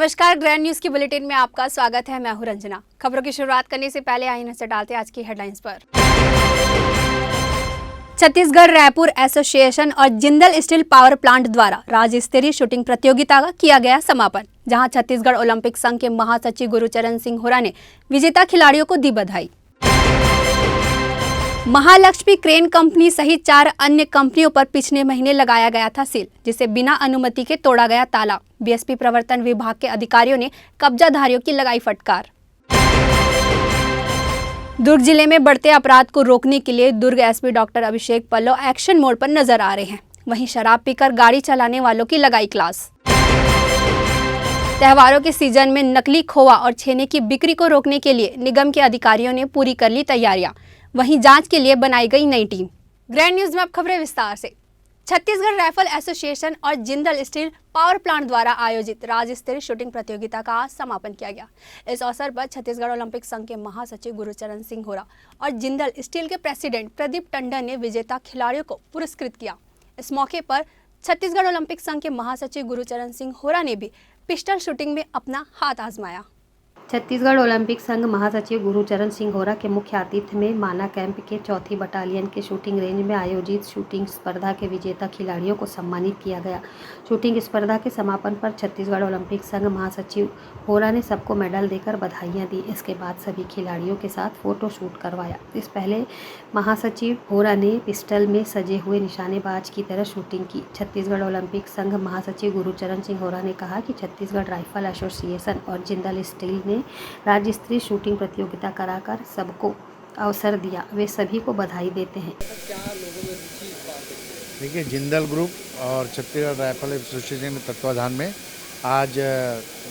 नमस्कार, grand news की bulletin में आपका स्वागत है। मैं हूं रंजना। खबरों की शुरुआत करने से पहले आइए नजर डालते हैं आज की हेडलाइंस पर। छत्तीसगढ़ रायपुर एसोसिएशन और जिंदल स्टील पावर प्लांट द्वारा राज्य स्तरीय शूटिंग प्रतियोगिता का किया गया समापन, जहां छत्तीसगढ़ ओलंपिक संघ के महासचिव गुरुचरण सिंह होरा ने विजेता खिलाड़ियों को दी बधाई। महालक्ष्मी क्रेन कंपनी सहित 4 अन्य कंपनियों पर पिछले महीने लगाया गया था सील, जिसे बिना अनुमति के तोड़ा गया ताला। बीएसपी प्रवर्तन विभाग के अधिकारियों ने कब्जाधारियों की लगाई फटकार। दुर्ग जिले में बढ़ते अपराध को रोकने के लिए दुर्ग SP doctor Abhishek Pallav action mode पर नजर आ रहे हैं। वहीं शराब पीकर गाड़ी चलाने वालों की लगाई क्लास। त्योहारों के सीजन में नकली खोआ और छेने की बिक्री को रोकने के लिए निगम के अधिकारियों ने पूरी कर ली तैयारियां। वहीं जांच के लिए बनाई गई नई टीम। ग्रैंड न्यूज में अब खबरें विस्तार से। छत्तीसगढ़ राइफल एसोसिएशन और जिंदल स्टील पावर प्लांट द्वारा आयोजित राज्य स्तरीय शूटिंग प्रतियोगिता का आज समापन किया गया। इस अवसर पर छत्तीसगढ़ ओलंपिक संघ के महासचिव गुरुचरण सिंह होरा और जिंदल स्टील के प्रेसिडेंट प्रदीप टंडन ने विजेता खिलाड़ियों को पुरस्कृत किया। इस मौके पर छत्तीसगढ़ ओलंपिक संघ के महासचिव गुरुचरण सिंह होरा ने भी पिस्टल शूटिंग में अपना हाथ आजमाया। छत्तीसगढ़ ओलंपिक संघ महासचिव गुरुचरण सिंह होरा के मुख्य आतिथ्य में माना कैंप के 4th बटालियन के शूटिंग रेंज में आयोजित शूटिंग स्पर्धा के विजेता खिलाड़ियों को सम्मानित किया गया। शूटिंग स्पर्धा के समापन पर छत्तीसगढ़ ओलंपिक संघ महासचिव होरा ने सबको मेडल देकर बधाइयां दी। इसके बाद सभी खिलाड़ियों के साथ फोटो शूट करवाया। इस पहले महासचिव होरा ने पिस्टल में सजे हुए निशानेबाज की तरह शूटिंग की। छत्तीसगढ़ ओलंपिक संघ महासचिव गुरुचरण सिंह होरा ने कहा कि छत्तीसगढ़ राइफल एसोसिएशन और जिंदल स्टील ने राज्य स्तरीय शूटिंग प्रतियोगिता कराकर सबको अवसर दिया। वे सभी को बधाई देते हैं। देखिए, जिंदल ग्रुप और छत्तीसगढ़ राइफल एसोसिएशन के तत्वाधान में आज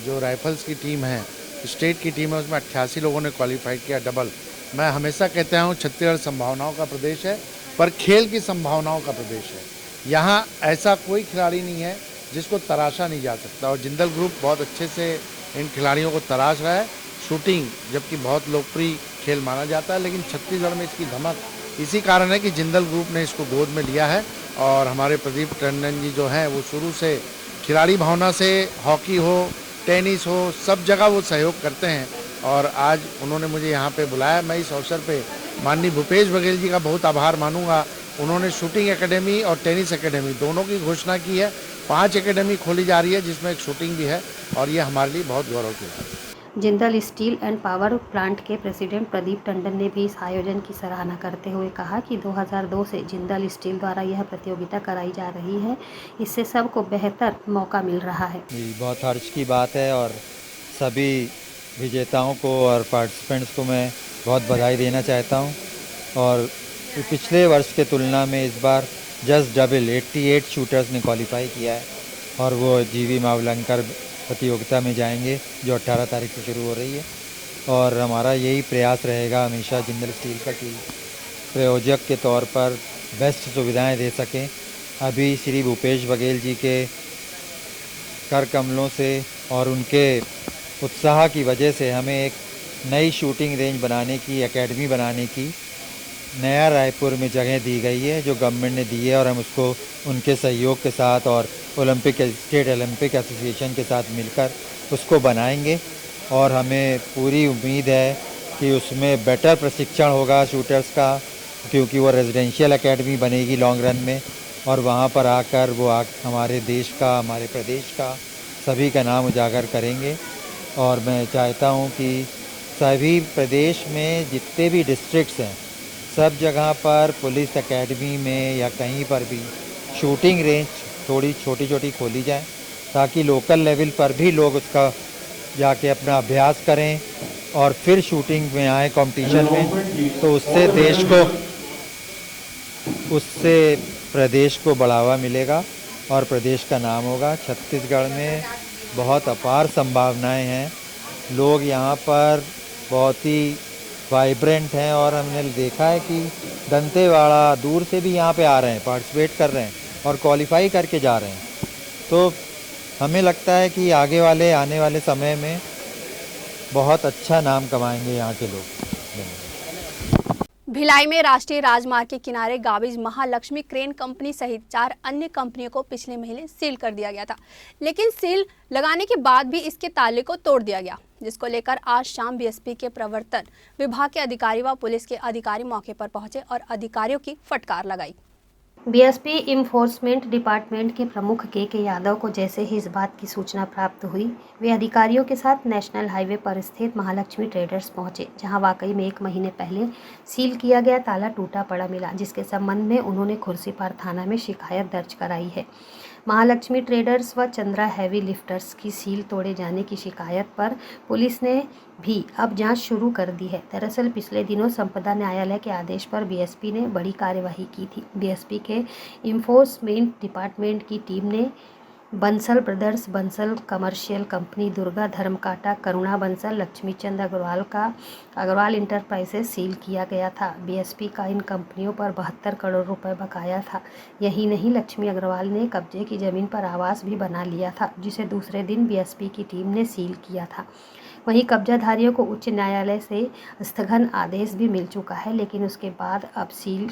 जो राइफल्स की टीम है, स्टेट की टीम है, उसमें 88 लोगों ने क्वालिफाई किया डबल। मैं हमेशा कहता हूँ छत्तीसगढ़ संभावनाओं का प्रदेश है, पर खेल की संभावनाओं का प्रदेश है। यहाँ ऐसा कोई खिलाड़ी नहीं है जिसको तराशा नहीं जा सकता, और जिंदल ग्रुप बहुत अच्छे से इन खिलाड़ियों को तराश रहा है। शूटिंग जबकि बहुत लोकप्रिय खेल माना जाता है, लेकिन छत्तीसगढ़ में इसकी धमक इसी कारण है कि जिंदल ग्रुप ने इसको गोद में लिया है। और हमारे प्रदीप टंडन जी जो हैं वो शुरू से खिलाड़ी भावना से, हॉकी हो, टेनिस हो, सब जगह वो सहयोग करते हैं। और आज उन्होंने मुझे यहाँ पे बुलाया। मैं इस अवसर पे माननीय भूपेश बघेल जी का बहुत आभार मानूंगा। उन्होंने शूटिंग एकेडमी और टेनिस एकेडमी दोनों की घोषणा की है। 5 एकेडमी खोली जा रही है, जिसमें एक शूटिंग भी है, और ये हमारे लिए बहुत गौरव की बात है। Jindal steel and power plant के प्रेसिडेंट प्रदीप टंडन ने भी इस आयोजन की सराहना करते हुए कहा कि 2002 से जिंदल स्टील द्वारा यह प्रतियोगिता कराई जा रही है। इससे सबको बेहतर मौका मिल रहा है। बहुत हर्ष की बात है, और सभी विजेताओं को और पार्टिसिपेंट्स को मैं बहुत बधाई देना चाहता हूँ। और पिछले वर्ष के तुलना में इस बार जस्ट डबल 88 शूटर्स ने क्वालिफाई किया है, और वो जीवी मावलंकर प्रतियोगिता में जाएंगे जो 18 तारीख से शुरू हो रही है। और हमारा यही प्रयास रहेगा हमेशा जिंदल स्टील का कि प्रायोजक के तौर पर बेस्ट सुविधाएं दे सकें। अभी श्री भूपेश बघेल जी के कर कमलों से और उनके उत्साह की वजह से हमें एक नई शूटिंग रेंज बनाने की, एकेडमी बनाने की नया रायपुर में जगह दी गई है, जो गवर्नमेंट ने दी है। और हम उसको उनके सहयोग के साथ और स्टेट ओलंपिक एसोसिएशन के साथ मिलकर उसको बनाएंगे। और हमें पूरी उम्मीद है कि उसमें बेटर प्रशिक्षण होगा शूटर्स का, क्योंकि वो रेजिडेंशियल एकेडमी बनेगी लॉन्ग रन में। और वहाँ पर आकर वो हमारे देश का, हमारे प्रदेश का, सभी का नाम उजागर करेंगे। और मैं चाहता हूँ कि सभी प्रदेश में जितने भी डिस्ट्रिक्ट्स हैं, सब जगह पर पुलिस एकेडमी में या कहीं पर भी शूटिंग रेंज थोड़ी छोटी छोटी खोली जाए, ताकि लोकल लेवल पर भी लोग उसका जाके अपना अभ्यास करें और फिर शूटिंग में आए कंपटीशन में। तो उससे प्रदेश को बढ़ावा मिलेगा और प्रदेश का नाम होगा। छत्तीसगढ़ में बहुत अपार संभावनाएं हैं। लोग यहाँ पर बहुत ही वाइब्रेंट हैं, और हमने देखा है कि दंतेवाड़ा दूर से भी यहाँ पे आ रहे हैं, पार्टिसिपेट कर रहे हैं और क्वालिफाई करके जा रहे हैं। तो हमें लगता है कि आने वाले समय में बहुत अच्छा नाम कमाएंगे यहाँ के लोग। भिलाई में राष्ट्रीय राजमार्ग के किनारे गाविज महालक्ष्मी क्रेन कंपनी सहित 4 अन्य कंपनियों को पिछले महीने सील कर दिया गया था, लेकिन सील लगाने के बाद भी इसके ताले को तोड़ दिया गया, जिसको लेकर आज शाम बीएसपी के प्रवर्तन विभाग के अधिकारी व पुलिस के अधिकारी मौके पर पहुंचे और अधिकारियों की फटकार लगाई। बीएसपी इन्फोर्समेंट डिपार्टमेंट के प्रमुख के यादव को जैसे ही इस बात की सूचना प्राप्त हुई, वे अधिकारियों के साथ नेशनल हाईवे पर स्थित महालक्ष्मी ट्रेडर्स पहुंचे, जहां वाकई में 1 महीने पहले सील किया गया ताला टूटा पड़ा मिला, जिसके संबंध में उन्होंने खुर्सीपार थाना में शिकायत दर्ज कराई है। महालक्ष्मी ट्रेडर्स व चंद्रा हैवी लिफ्टर्स की सील तोड़े जाने की शिकायत पर पुलिस ने भी अब जांच शुरू कर दी है। दरअसल पिछले दिनों संपदा न्यायालय के आदेश पर बीएसपी ने बड़ी कार्यवाही की थी। बीएसपी के इन्फोर्समेंट डिपार्टमेंट की टीम ने Bansal brothers, Bansal commercial company, Durga Dharmkata, Karuna Bansal, Laxmichand Agarwal का अग्रवाल इंटरप्राइजेस सील किया गया था। बीएसपी का इन कंपनियों पर 72 करोड़ रुपए बकाया था। यही नहीं, लक्ष्मी अग्रवाल ने कब्जे की जमीन पर आवास भी बना लिया था, जिसे दूसरे दिन बीएसपी की टीम ने सील किया था। वहीं कब्जाधारियों को उच्च न्यायालय से स्थगन आदेश भी मिल चुका है, लेकिन उसके बाद अब सील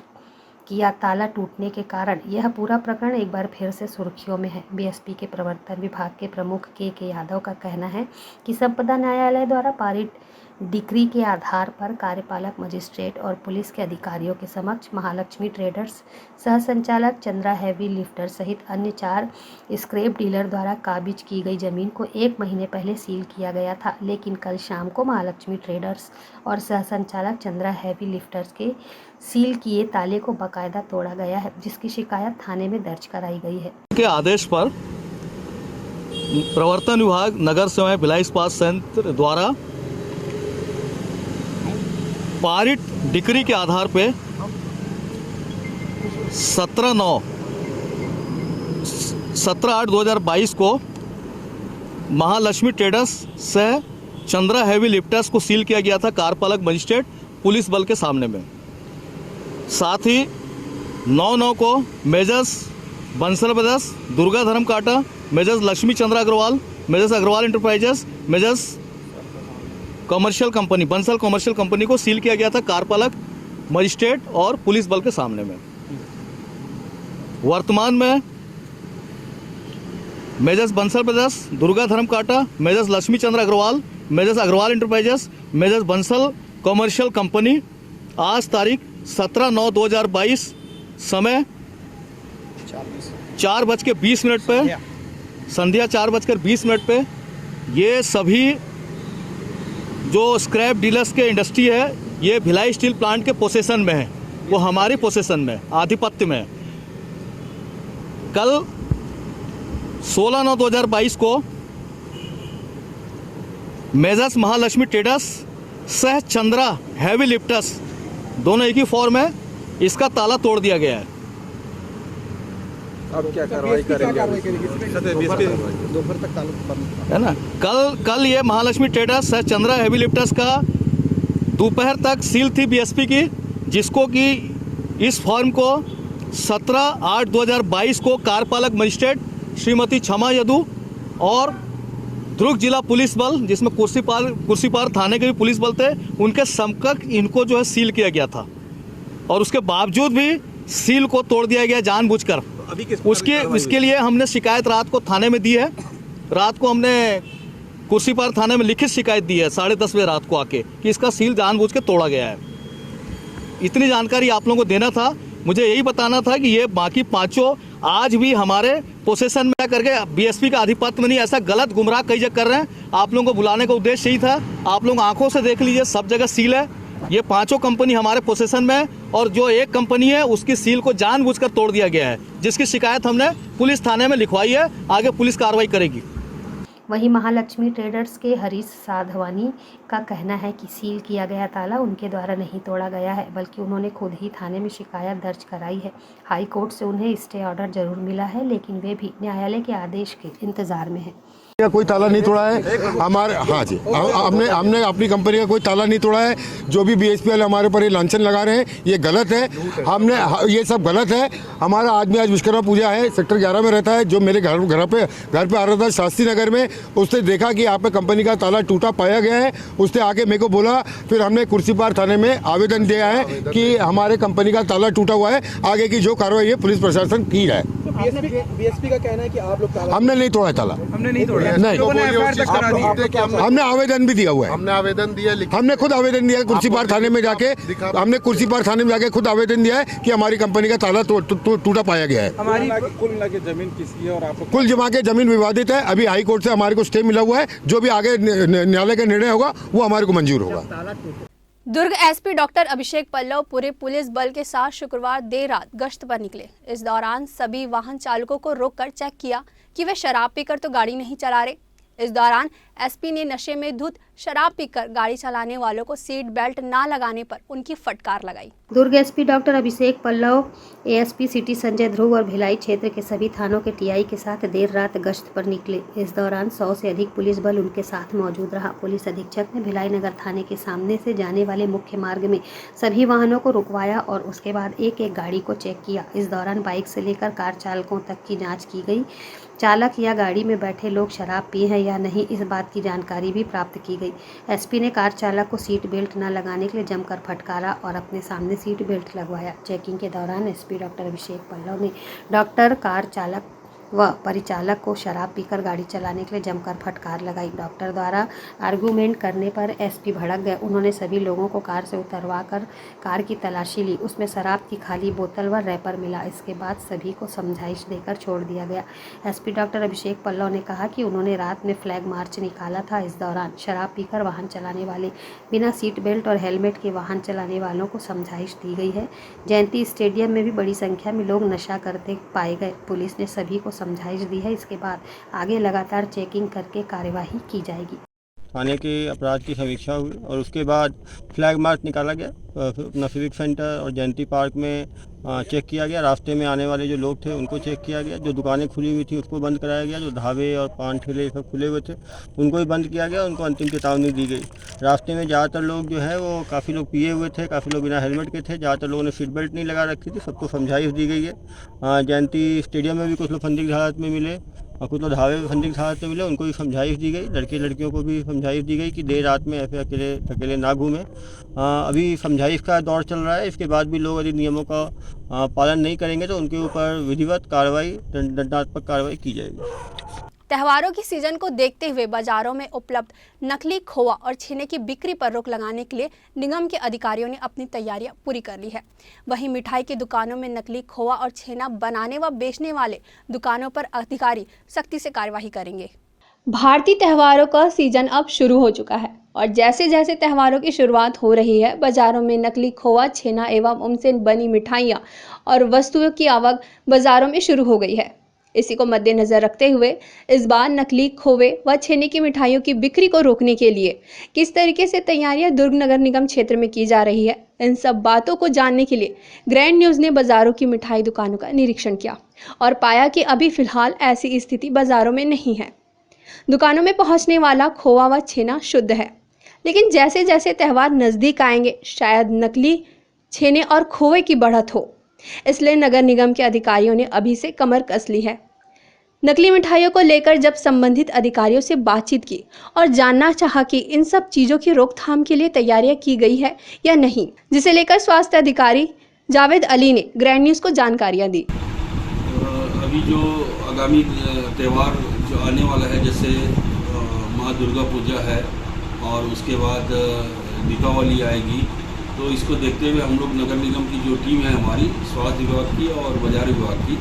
किया ताला टूटने के कारण यह पूरा प्रकरण एक बार फिर से सुर्खियों में है। बीएसपी के प्रवर्तन विभाग के प्रमुख के यादव का कहना है कि संपदा न्यायालय द्वारा पारित डिक्री के आधार पर कार्यपालक मजिस्ट्रेट और पुलिस के अधिकारियों के समक्ष महालक्ष्मी ट्रेडर्स सह संचालक चंद्रा हैवी लिफ्टर सहित अन्य 4 स्क्रैप डीलर द्वारा काबिज की गई जमीन को 1 महीने पहले सील किया गया था, लेकिन कल शाम को महालक्ष्मी ट्रेडर्स और सह संचालक चंद्रा हैवी लिफ्टर्स के सील किए ताले को बाकायदा तोड़ा गया है, जिसकी शिकायत थाने में दर्ज कराई गई है। के आदेश पर प्रवर्तन विभाग नगर सेवाएं भिलाई इस्पात संयंत्र द्वारा पारित डिक्री के आधार पे 17/8/2022 को महालक्ष्मी ट्रेडर्स से चंद्रा हैवी लिफ्टर्स को सील किया गया था कार्यपालक मजिस्ट्रेट पुलिस बल के सामने में। साथ ही 9/9 को Messrs Bansal brothers, Durga Dharmkata, Messrs Laxmi Chandra Agarwal, Messrs Agarwal enterprises, Messrs commercial company, Bansal commercial company को सील किया गया था कार्यपालक मजिस्ट्रेट और पुलिस बल के सामने में। वर्तमान में Messrs Bansal brothers, Durga Dharmkata, Messrs Laxmi Chandra Agarwal, Messrs Agarwal enterprises, Messrs Bansal commercial company आज तारीख 17/9/2022 समय 4:20 पे, संध्या 4:20 पे ये सभी जो स्क्रैप डीलर्स के इंडस्ट्री है, ये भिलाई स्टील प्लांट के पोसेसन में है, वो हमारी पोसेसन में, आधिपत्य में है। कल 16/9/2022 को मेजर्स महालक्ष्मी ट्रेडर्स सह चंद्रा हैवी लिफ्टर्स, दोनों एक ही फॉर्म है, इसका ताला तोड़ दिया गया है। अब क्या कार्रवाई करेंगे? दोपहर तक ताला बंद है ना। कल ये महालक्ष्मी ट्रेडर्स सह चंद्रा हैवी लिफ्टर्स का दोपहर तक सील थी बीएसपी की, जिसको कि इस फॉर्म को 17/8/2022 को कार्यपालक मजिस्ट्रेट श्रीमती क्षमा यदु और दुर्ग जिला पुलिस बल, जिसमें कुर्सीपार थाने के भी पुलिस बल थे, उनके समकक्ष इनको जो है सील किया गया था, और उसके बावजूद भी सील को तोड़ दिया गया जानबूझकर। उसके लिए हमने शिकायत रात को थाने में दी है। रात को हमने कुर्सीपार थाने में लिखित शिकायत दी है 10:30 बजे रात को आके कि इसका सील जानबूझ के तोड़ा गया है। इतनी जानकारी आप लोगों को देना था। मुझे यही बताना था कि ये बाकी 5 आज भी हमारे पोसेसन में करके बीएसपी का आधिपत्य में नहीं, ऐसा गलत गुमराह कई जगह कर रहे हैं। आप लोगों को बुलाने का उद्देश्य यही था। आप लोग आंखों से देख लीजिए, सब जगह सील है। ये 5 कंपनी हमारे पोसेसन में है, और जो एक कंपनी है उसकी सील को जानबूझकर तोड़ दिया गया है, जिसकी शिकायत हमने पुलिस थाने में लिखवाई है। आगे पुलिस कार्रवाई करेगी। वहीं महालक्ष्मी ट्रेडर्स के हरीश साधवानी का कहना है कि सील किया गया ताला उनके द्वारा नहीं तोड़ा गया है, बल्कि उन्होंने खुद ही थाने में शिकायत दर्ज कराई है। हाई कोर्ट से उन्हें स्टे ऑर्डर जरूर मिला है, लेकिन वे भी न्यायालय के आदेश के इंतजार में है। का कोई ताला नहीं तोड़ा है हमारे। हाँ जी, हमने अपनी कंपनी का कोई ताला नहीं तोड़ा है। जो भी बीएसपीएल हमारे ऊपर ये लांछन लगा रहे हैं ये गलत है। हमने ये सब गलत है। हमारा आदमी आज विश्वकर्मा पूजा है, सेक्टर 11 में रहता है, जो मेरे घर पे आ रहा था शास्त्री नगर में, उसने देखा कि यहाँ पे कंपनी का ताला टूटा पाया गया है। उसने आके मेरे को बोला, फिर हमने कुर्सीपार थाने में आवेदन दिया है कि हमारे कंपनी का ताला टूटा हुआ है, आगे की जो कार्रवाई है पुलिस प्रशासन की है। बीएसपी का कहना है कि आप लोग ताला हमने नहीं तोड़ा है ताला, हमने नहीं तोड़ा, नहीं, हमने आवेदन भी दिया हुआ है। हमने आवेदन दिया, हमने खुद आवेदन दिया है कुर्सीपार थाने में जाके, हमने कुर्सीपार थाने में जाके खुद आवेदन दिया है कि हमारी कंपनी का ताला टूटा पाया गया है। हमारी कुल मिला के जमीन किसकी है और आप कुल जमा के जमीन विवादित है। अभी हाई कोर्ट से हमारे को स्टे मिला हुआ है, जो भी आगे न्यायालय का निर्णय होगा वो हमारे को मंजूर होगा। दुर्ग एसपी डॉक्टर अभिषेक पल्लव पूरे पुलिस बल के साथ शुक्रवार देर रात गश्त पर निकले। इस दौरान सभी वाहन चालकों को रोककर चेक किया कि वे शराब पीकर तो गाड़ी नहीं चला रहे। इस दौरान एसपी ने नशे में धुत शराब पीकर गाड़ी चलाने वालों को सीट बेल्ट ना लगाने पर उनकी फटकार लगाई। दुर्ग SP doctor Abhishek Pallav, ASP city Sanjay ध्रुव और भिलाई क्षेत्र के सभी थानों के टीआई के साथ देर रात गश्त पर निकले। इस दौरान 100 से अधिक पुलिस बल उनके साथ मौजूद रहा। पुलिस अधीक्षक ने भिलाई नगर थाने के सामने से जाने वाले मुख्य मार्ग में सभी वाहनों को रुकवाया और उसके बाद एक एक गाड़ी को चेक किया। इस दौरान बाइक से लेकर कार चालकों तक की जाँच की गई। चालक या गाड़ी में बैठे लोग शराब पिए हैं या नहीं, इस बात की जानकारी भी प्राप्त की गई। एसपी ने कार चालक को सीट बेल्ट न लगाने के लिए जमकर फटकारा और अपने सामने सीट बेल्ट लगवाया। चेकिंग के दौरान एसपी डॉक्टर अभिषेक पल्लव ने डॉक्टर, कार चालक व परिचालक को शराब पीकर गाड़ी चलाने के लिए जमकर फटकार लगाई। डॉक्टर द्वारा आर्गूमेंट करने पर एसपी भड़क गए। उन्होंने सभी लोगों को कार से उतरवाकर कार की तलाशी ली। उसमें शराब की खाली बोतल व रैपर मिला। इसके बाद सभी को समझाइश देकर छोड़ दिया गया। एसपी डॉक्टर अभिषेक पल्लव ने कहा कि उन्होंने रात में फ्लैग मार्च निकाला था। इस दौरान शराब पीकर वाहन चलाने वाले, बिना सीट बेल्ट और हेलमेट के वाहन चलाने वालों को समझाइश दी गई है। जयंती स्टेडियम में भी बड़ी संख्या में लोग नशा करते पाए गए। पुलिस ने सभी को समझाइश दी है। इसके बाद आगे लगातार चेकिंग करके कार्यवाही की जाएगी। थाने के अपराध की समीक्षा हुई और उसके बाद फ्लैग मार्च निकाला गया। अपना सिविक सेंटर और जयंती पार्क में चेक किया गया। रास्ते में आने वाले जो लोग थे उनको चेक किया गया। जो दुकानें खुली हुई थी उसको बंद कराया गया। जो ढाबे और पान ठेले सब खुले हुए थे उनको भी बंद किया गया। उनको अंतिम चेतावनी दी गई। रास्ते में ज़्यादातर लोग जो है वो काफ़ी लोग पिए हुए थे, काफ़ी लोग बिना हेलमेट के थे। ज़्यादातर लोगों ने सीट बेल्ट नहीं लगा रखी थी। सबको समझाइश दी गई है। जयंती स्टेडियम में भी कुछ लोग संदिग्ध हालत में मिले और कुछ लोग ढाबे में संदिग्ध हालत में मिले, उनको भी समझाइश दी गई। लड़के लड़कियों को भी समझाइश दी गई कि देर रात में ऐसे अकेले ना घूमें। अभी समझाइश का दौर चल रहा है। इसके बाद भी लोग यदि नियमों का पालन नहीं करेंगे तो उनके ऊपर विधिवत कार्रवाई, दंडात्मक कार्रवाई की जाएगी। त्योहारों की सीजन को देखते हुए बाजारों में उपलब्ध नकली खोआ और छेने की बिक्री पर रोक लगाने के लिए निगम के अधिकारियों ने अपनी तैयारियां पूरी कर ली है। वहीं मिठाई की दुकानों में नकली खोआ और छेना बनाने व बेचने वाले दुकानों पर अधिकारी सख्ती से कार्यवाही करेंगे। भारतीय त्योहारों का सीजन अब शुरू हो चुका है और जैसे जैसे त्योहारों की शुरुआत हो रही है, बाजारों में नकली खोआ, छेना एवं उनसे बनी मिठाइयाँ और वस्तुओं की आवक बाजारों में शुरू हो गई है। इसी को मद्देनजर रखते हुए इस बार नकली खोवे व छेने की मिठाइयों की बिक्री को रोकने के लिए किस तरीके से तैयारियां दुर्ग नगर निगम क्षेत्र में की जा रही है, इन सब बातों को जानने के लिए ग्रैंड न्यूज़ ने बाजारों की मिठाई दुकानों का निरीक्षण किया और पाया कि अभी फिलहाल ऐसी स्थिति बाजारों में नहीं है। दुकानों में पहुंचने वाला खोवा व छेना शुद्ध है, लेकिन जैसे जैसे त्यौहार नज़दीक आएंगे शायद नकली छेने और खोवे की बढ़त हो, इसलिए नगर निगम के अधिकारियों ने अभी से कमर कस ली है। नकली मिठाइयों को लेकर जब संबंधित अधिकारियों से बातचीत की और जानना चाहा कि इन सब चीज़ों की रोकथाम के लिए तैयारियां की गई है या नहीं, जिसे लेकर स्वास्थ्य अधिकारी जावेद अली ने ग्रैंड न्यूज़ को जानकारियां दी। अभी जो आगामी त्यौहार जो आने वाला है, जैसे माँ दुर्गा पूजा है और उसके बाद दीपावली आएगी, तो इसको देखते हुए हम लोग नगर निगम की जो टीम है हमारी, स्वास्थ्य विभाग की और बाजार विभाग की,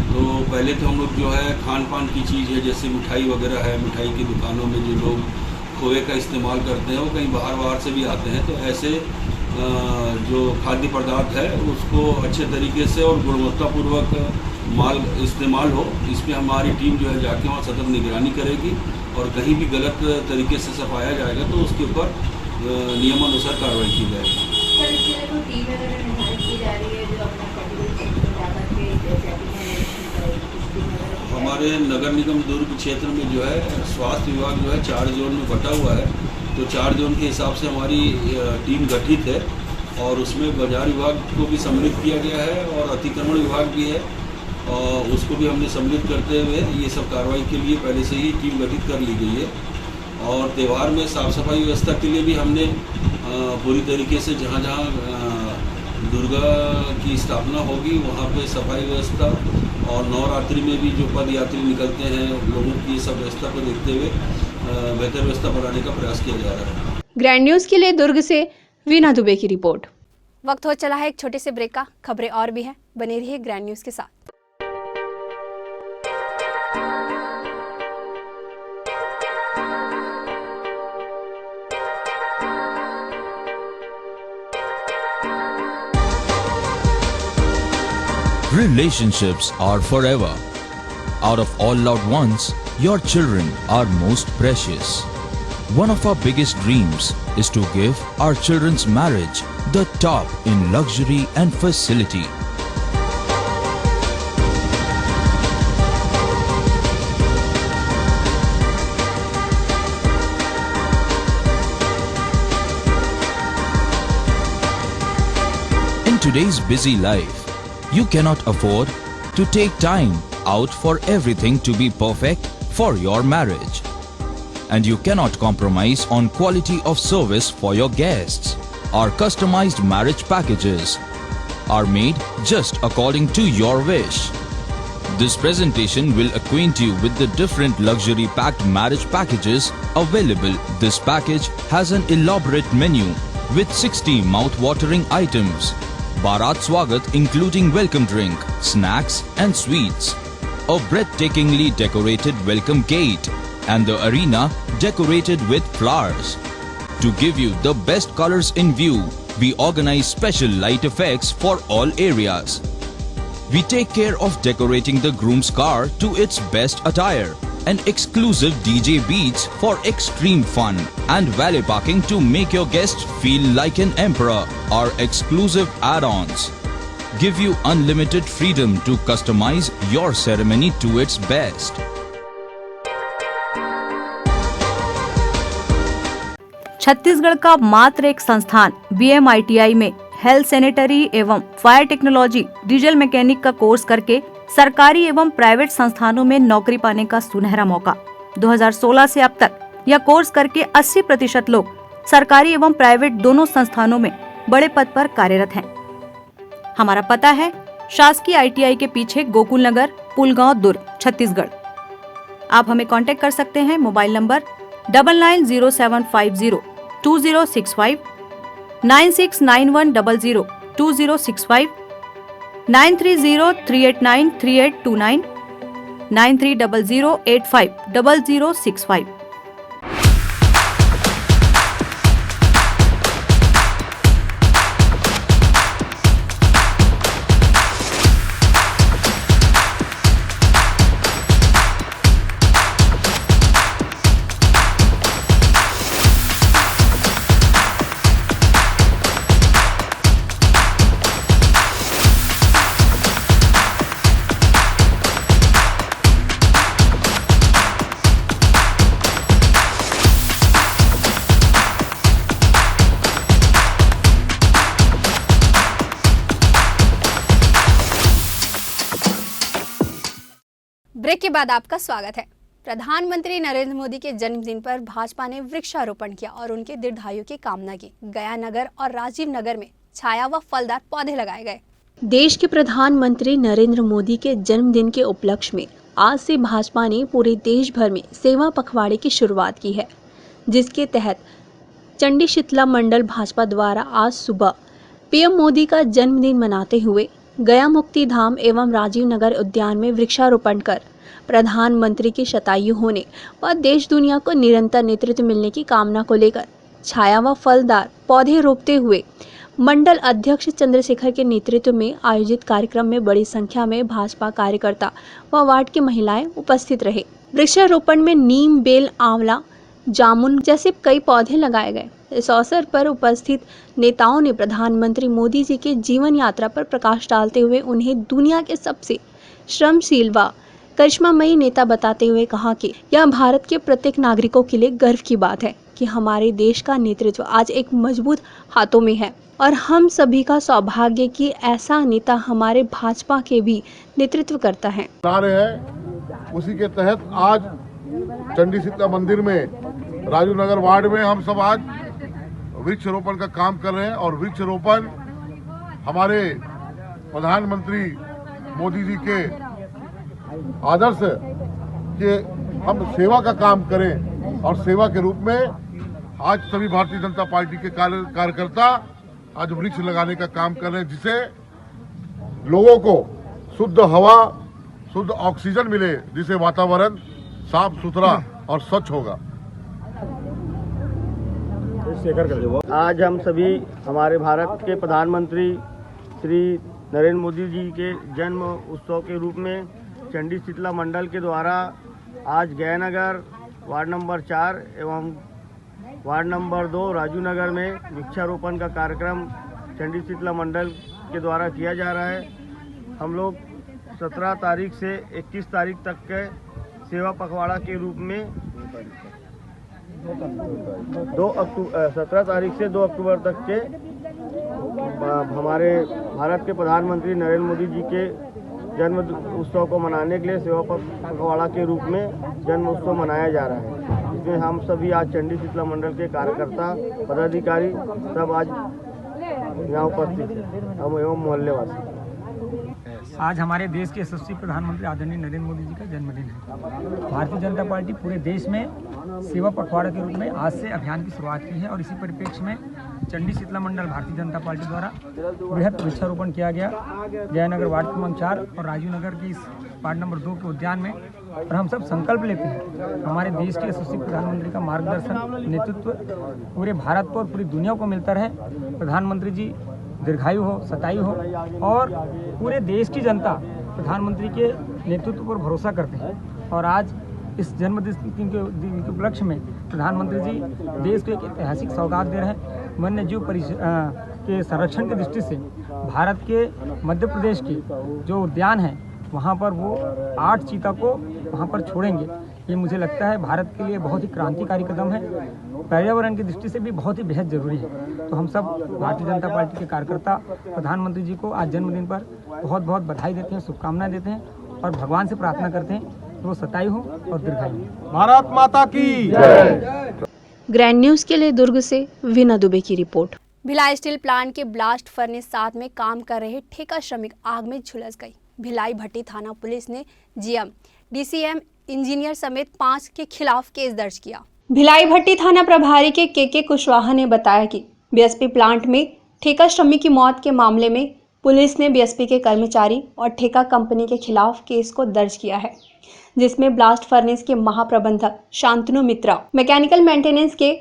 तो पहले तो हम लोग जो है खान पान की चीज़ है, जैसे मिठाई वगैरह है, मिठाई की दुकानों में जो लोग खोए का इस्तेमाल करते हैं वो कहीं बाहर से भी आते हैं, तो ऐसे जो खाद्य पदार्थ है उसको अच्छे तरीके से और गुणवत्तापूर्वक माल इस्तेमाल हो, इस पर हमारी टीम जो है जाके वहाँ सतत निगरानी करेगी और कहीं भी गलत तरीके से सफाया जाएगा तो उसके ऊपर नियमानुसार कार्रवाई की जाएगी। हमारे नगर निगम दुर्ग क्षेत्र में जो है स्वास्थ्य विभाग जो है 4 जोन में बटा हुआ है। तो 4 जोन के हिसाब से हमारी टीम गठित है और उसमें बाजार विभाग को भी सम्मिलित किया गया है और अतिक्रमण विभाग भी है और उसको भी हमने सम्मिलित करते हुए ये सब कार्रवाई के लिए पहले से ही टीम गठित कर ली गई है। और त्यौहार में साफ़ सफाई व्यवस्था के लिए भी हमने पूरी तरीके से जहाँ दुर्गा की स्थापना होगी वहाँ पे सफाई व्यवस्था और नवरात्रि में भी जो पद यात्री निकलते हैं लोगों की सब व्यवस्था को देखते हुए बेहतर व्यवस्था बनाने का प्रयास किया जा रहा है। ग्रैंड न्यूज़ के लिए दुर्ग से वीना दुबे की रिपोर्ट। वक्त हो चला है एक छोटे से ब्रेक का। खबरें और भी हैं, बने रहिए ग्रैंड न्यूज़ के साथ। Relationships are forever. Out of all loved ones, your children are most precious. One of our biggest dreams is to give our children's marriage the top in luxury and facility. In today's busy life, you cannot afford to take time out for everything to be perfect for your marriage. And you cannot compromise on quality of service for your guests. Our customized marriage packages are made just according to your wish. This presentation will acquaint you with the different luxury packed marriage packages available. This package has an elaborate menu with 60 mouth-watering items. Bharat Swagat including welcome drink, snacks and sweets. A breathtakingly decorated welcome gate and the arena decorated with flowers. To give you the best colors in view, we organize special light effects for all areas. We take care of decorating the groom's car to its best attire. An exclusive DJ beats for extreme fun and valet parking to make your guests feel like an emperor. Our exclusive add-ons give you unlimited freedom to customize your ceremony to its best. Chhattisgarh का मात्र एक संस्थान BMITI में health sanitary एवं fire technology diesel mechanic का course करके सरकारी एवं प्राइवेट संस्थानों में नौकरी पाने का सुनहरा मौका। 2016 से अब तक यह कोर्स करके 80% लोग सरकारी एवं प्राइवेट दोनों संस्थानों में बड़े पद पर कार्यरत हैं। हमारा पता है शासकीय ITI के पीछे गोकुल नगर, पुलगांव, दुर्ग, छत्तीसगढ़। आप हमें कांटेक्ट कर सकते हैं मोबाइल नंबर 990750 2065, 969100 2065, 9303893829, 9300850065। ब्रेक के बाद आपका स्वागत है। प्रधानमंत्री नरेंद्र मोदी के जन्मदिन पर भाजपा ने वृक्षारोपण किया और उनके दीर्घायु की कामना की। गया नगर और राजीव नगर में छाया व फलदार पौधे लगाए गए। देश के प्रधानमंत्री नरेंद्र मोदी के जन्मदिन के उपलक्ष्य में आज से भाजपा ने पूरे देश भर में सेवा पखवाड़े की शुरुआत की है, जिसके तहत चंडी शीतला मंडल भाजपा द्वारा आज सुबह पीएम मोदी का जन्मदिन मनाते हुए गया मुक्ति धाम एवं राजीव नगर उद्यान में वृक्षारोपण कर प्रधानमंत्री के शतायु होने व देश दुनिया को निरंतर नेतृत्व मिलने की कामना को लेकर छाया व फलदार पौधे रोपते हुए मंडल अध्यक्ष चंद्रशेखर के नेतृत्व में आयोजित कार्यक्रम में बड़ी संख्या में भाजपा कार्यकर्ता व वार्ड की महिलाएं उपस्थित रहे। वृक्षारोपण में नीम, बेल, आंवला, जामुन जैसे कई पौधे लगाए गए। इस अवसर पर उपस्थित नेताओं ने प्रधानमंत्री मोदी जी के जीवन यात्रा पर प्रकाश डालते हुए उन्हें दुनिया के सबसे श्रमशील व करिश्मामयी नेता बताते हुए कहा कि यह भारत के प्रत्येक नागरिकों के लिए गर्व की बात है कि हमारे देश का नेतृत्व आज एक मजबूत हाथों में है और हम सभी का सौभाग्य कि ऐसा नेता हमारे भाजपा के भी नेतृत्व करता है। उसी के तहत आज चंडी शीतला मंदिर में राजू नगर वार्ड में हम सब आज वृक्षारोपण का काम कर रहे हैं और वृक्षारोपण हमारे प्रधानमंत्री मोदी जी के आदर्श है कि हम सेवा का काम करें और सेवा के रूप में आज सभी भारतीय जनता पार्टी के कार्यकर्ता आज वृक्ष लगाने का काम कर रहे हैं, जिससे लोगों को शुद्ध हवा, शुद्ध ऑक्सीजन मिले, जिससे वातावरण साफ सुथरा और स्वच्छ होगा। आज हम सभी हमारे भारत के प्रधानमंत्री श्री नरेंद्र मोदी जी के जन्म उत्सव के रूप में चंडी शीतला मंडल के द्वारा आज जयनगर वार्ड नंबर 4 एवं वार्ड नंबर 2 राजू नगर में वृक्षारोपण का कार्यक्रम चंडी शीतला मंडल के द्वारा किया जा रहा है। हम लोग 17 तारीख से 21 तारीख तक के सेवा पखवाड़ा के रूप में 17 तारीख से 2 अक्टूबर तक के हमारे भारत के प्रधानमंत्री नरेंद्र मोदी जी के जन्म उत्सव को मनाने के लिए सेवा पखवाड़ा के रूप में जन्म उत्सव मनाया जा रहा है। इसमें हम सभी आज चंडी शीतला मंडल के कार्यकर्ता, पदाधिकारी सब आज यहाँ उपस्थित हैं, हम एवं मोहल्लेवासी। आज हमारे देश के यशस्वी प्रधानमंत्री आदरणीय नरेंद्र मोदी जी का जन्मदिन है। भारतीय जनता पार्टी पूरे देश में सेवा पखवाड़ा के रूप में आज से अभियान की शुरुआत की है और इसी परिप्रेक्ष्य में चंडी शीतला मंडल भारतीय जनता पार्टी द्वारा बृहद वृक्षारोपण किया गया जयनगर वार्ड क्रमांक 4 और राजू नगर के इस वार्ड नंबर 2 के उद्यान में। और हम सब संकल्प लेते हैं हमारे देश के यशस्वी प्रधानमंत्री का मार्गदर्शन, नेतृत्व पूरे भारत को और पूरी दुनिया को मिलता रहे। प्रधानमंत्री जी दीर्घायु हो, शतायु हो और पूरे देश की जनता प्रधानमंत्री के नेतृत्व पर भरोसा करते हैं। और आज इस जन्मदिन के उपलक्ष्य में प्रधानमंत्री जी देश को एक ऐतिहासिक सौगात दे रहे हैं। वन्य जीव के संरक्षण की दृष्टि से भारत के मध्य प्रदेश के जो उद्यान है वहाँ पर वो 8 चीता को वहाँ पर छोड़ेंगे। ये मुझे लगता है भारत के लिए बहुत ही क्रांतिकारी कदम है, पर्यावरण की दृष्टि से भी बहुत ही बेहद जरूरी है। तो हम सब भारतीय जनता पार्टी के कार्यकर्ता प्रधानमंत्री जी को आज जन्मदिन पर बहुत बहुत बधाई देते हैं, शुभकामनाएं देते हैं और भगवान से प्रार्थना करते हैं कि वो शतायु हो और दीर्घायु हो। भारत माता की जय। ग्रैंड न्यूज़ के लिए दुर्ग से वीना दुबे की रिपोर्ट। भिलाई स्टील प्लांट के ब्लास्ट फर्नेस 7 में काम कर रहे ठेका श्रमिक आग में झुलस गई। भिलाई भट्टी थाना पुलिस ने जीएम, डीसीएम, इंजीनियर समेत 5 के खिलाफ केस दर्ज किया। भिलाई भट्टी थाना प्रभारी के कुशवाहा ने बताया कि बीएसपी प्लांट में ठेका श्रमिक की मौत के मामले में पुलिस ने बीएसपी के कर्मचारी और ठेका कंपनी के खिलाफ केस को दर्ज किया है, जिसमें ब्लास्ट फर्नेस के महाप्रबंधक शांतनु मित्रा, मैकेनिकल मेंटेनेंस के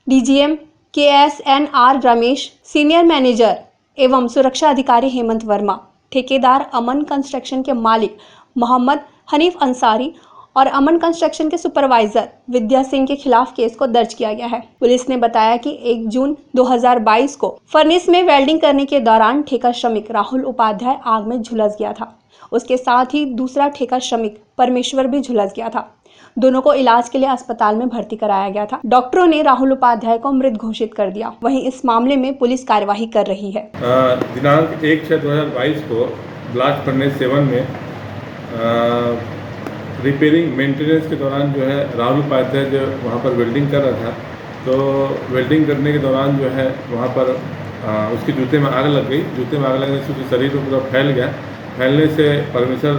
DGM KSNR Ramesh, senior manager एवं सुरक्षा अधिकारी हेमंत वर्मा, ठेकेदार अमन कंस्ट्रक्शन के मालिक मोहम्मद हनीफ अंसारी और अमन कंस्ट्रक्शन के सुपरवाइजर विद्या सिंह के खिलाफ केस को दर्ज किया गया है। पुलिस ने बताया कि 1 जून 2022 को फर्नेस में वेल्डिंग करने के दौरान ठेका श्रमिक राहुल उपाध्याय आग में झुलस गया था। उसके साथ ही दूसरा ठेका श्रमिक परमेश्वर भी झुलस गया था। दोनों को इलाज के लिए अस्पताल में भर्ती कराया गया था। डॉक्टरों ने राहुल उपाध्याय को मृत घोषित कर दिया। वहीं इस मामले में पुलिस कार्यवाही कर रही है। दिनांक 1/6/2022 को ब्लास्ट फर्नेस 7 में रिपेयरिंग मेंटेनेंस के दौरान जो है राहुल उपाध्याय जो वहाँ पर वेल्डिंग कर रहा था, तो वेल्डिंग करने के दौरान जो है वहाँ पर उसके जूते में आग लग गई। जूते में आग लगने से उसके शरीर में पूरा फैल गया। फैलने से परमेश्वर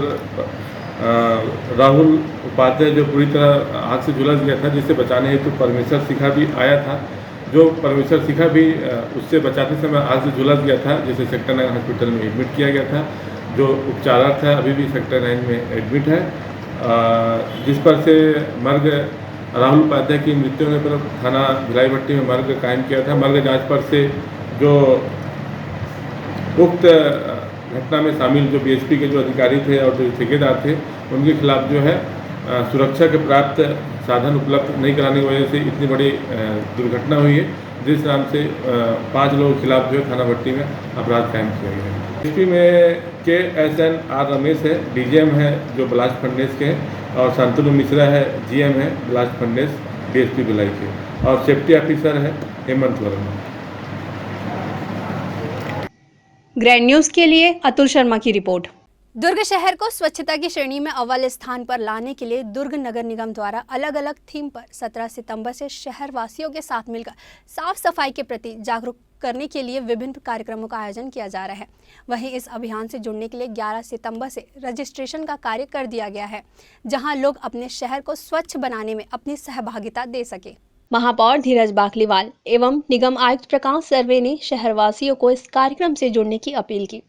राहुल उपाध्याय जो पूरी तरह आग से झुलस गया था, जिससे बचाने हेतु परमेश्वर शिखा भी आया था। जो परमेश्वर शिखा भी उससे बचाते समय आग से झुलस गया था, जिसे सेक्टर 9 हॉस्पिटल में एडमिट किया गया था। जो उपचारार्थ है अभी भी सेक्टर 9 में एडमिट है, जिस पर से मर्ग राहुल उपाध्याय की मृत्यु होने पर थाना भिलाई भट्टी में मर्ग कायम किया था। मर्ग जांच पर से जो उक्त घटना में शामिल जो बीएसपी के जो अधिकारी थे और जो ठेकेदार थे, उनके खिलाफ जो है सुरक्षा के प्राप्त साधन उपलब्ध नहीं कराने की वजह से इतनी बड़ी दुर्घटना हुई है। जिस नाम से 5 लोगों के खिलाफ जो है थाना भट्टी में अपराध कायम किया गया है। एसपी में KSNR रमेश है, DGM है जो ब्लास्ट फर्नेस के हैं, और शांतनु मिश्रा है GM है ब्लास्ट फर्नेस DSP भिलाई के, और सेफ्टी ऑफिसर है हेमंत वर्मा। ग्रैंड न्यूज के लिए अतुल शर्मा की रिपोर्ट। दुर्ग शहर को स्वच्छता की श्रेणी में अव्वल स्थान पर लाने के लिए दुर्ग नगर निगम द्वारा अलग अलग थीम पर 17 सितंबर से शहर वासियों के साथ मिलकर साफ सफाई के प्रति जागरूक करने के लिए विभिन्न कार्यक्रमों का आयोजन किया जा रहा है। वहीं इस अभियान से जुड़ने के लिए 11 सितंबर से रजिस्ट्रेशन का कार्य कर दिया गया है, जहां लोग अपने शहर को स्वच्छ बनाने में अपनी सहभागिता दे सके। महापौर धीरज बाकलीवाल एवं निगम आयुक्त प्रकाश सर्वे ने शहरवासियों को इस कार्यक्रम से जुड़ने की अपील की।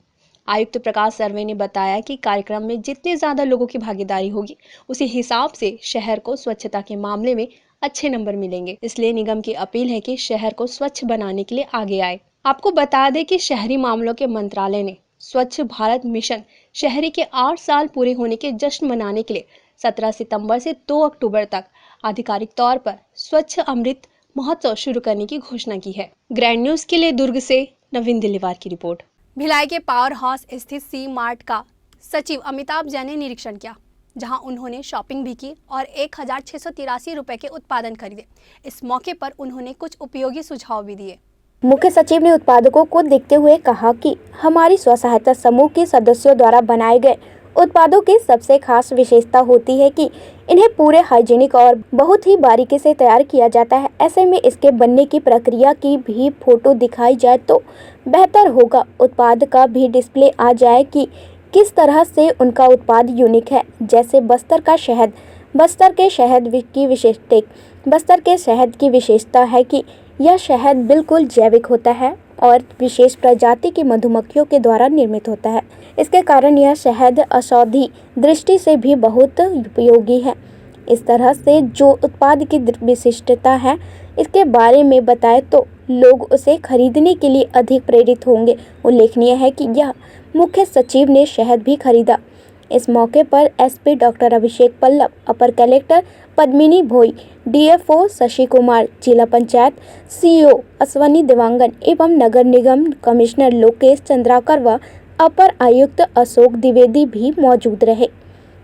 आयुक्त प्रकाश सर्वे ने बताया कि कार्यक्रम में जितने ज्यादा लोगों की भागीदारी होगी उसी हिसाब से शहर को स्वच्छता के मामले में अच्छे नंबर मिलेंगे। इसलिए निगम की अपील है कि शहर को स्वच्छ बनाने के लिए आगे आए। आपको बता दें कि शहरी मामलों के मंत्रालय ने स्वच्छ भारत मिशन शहरी के 8 साल पूरे होने के जश्न मनाने के लिए 17 सितंबर से 2 अक्टूबर तक आधिकारिक तौर पर स्वच्छ अमृत महोत्सव शुरू करने की घोषणा की है। ग्रैंड न्यूज के लिए दुर्ग से नवीन दिलीवार की रिपोर्ट। भिलाई के पावर हाउस स्थित सी मार्ट का सचिव अमिताभ जैन ने निरीक्षण किया, जहां उन्होंने शॉपिंग भी की और 1683 रुपए के उत्पादन खरीदे। इस मौके पर उन्होंने कुछ उपयोगी सुझाव भी दिए। मुख्य सचिव ने उत्पादकों को देखते हुए कहा कि हमारी स्व सहायता समूह के सदस्यों द्वारा बनाए गए उत्पादों की सबसे खास विशेषता होती है कि इन्हें पूरे हाइजीनिक और बहुत ही बारीकी से तैयार किया जाता है। ऐसे में इसके बनने की प्रक्रिया की भी फोटो दिखाई जाए तो बेहतर होगा। उत्पाद का भी डिस्प्ले आ जाए कि किस तरह से उनका उत्पाद यूनिक है। जैसे बस्तर के शहद की विशेषता है कि यह शहद बिल्कुल जैविक होता है और विशेष प्रजाति की मधुमक्खियों के द्वारा निर्मित होता है। इसके कारण यह शहद औषधि दृष्टि से भी बहुत उपयोगी है। इस तरह से जो उत्पाद की विशिष्टता है इसके बारे में बताए तो लोग उसे खरीदने के लिए अधिक प्रेरित होंगे। उल्लेखनीय है कि यह मुख्य सचिव ने शहद भी खरीदा। इस मौके पर SP डॉक्टर अभिषेक पल्लव, अपर कलेक्टर पद्मिनी भोई, DFO शशि कुमार, जिला पंचायत CO अश्वनी देवांगन एवं नगर निगम कमिश्नर लोकेश चंद्राकर व अपर आयुक्त अशोक द्विवेदी भी मौजूद रहे।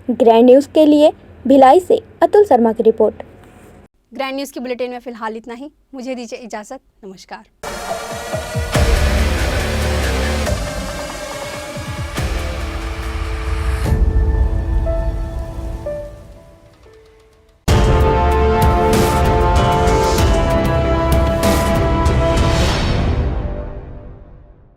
ग्रैंड न्यूज के लिए भिलाई से अतुल शर्मा की रिपोर्ट। ग्रैंड न्यूज की बुलेटिन में फिलहाल इतना ही। मुझे दीजिए इजाजत। नमस्कार।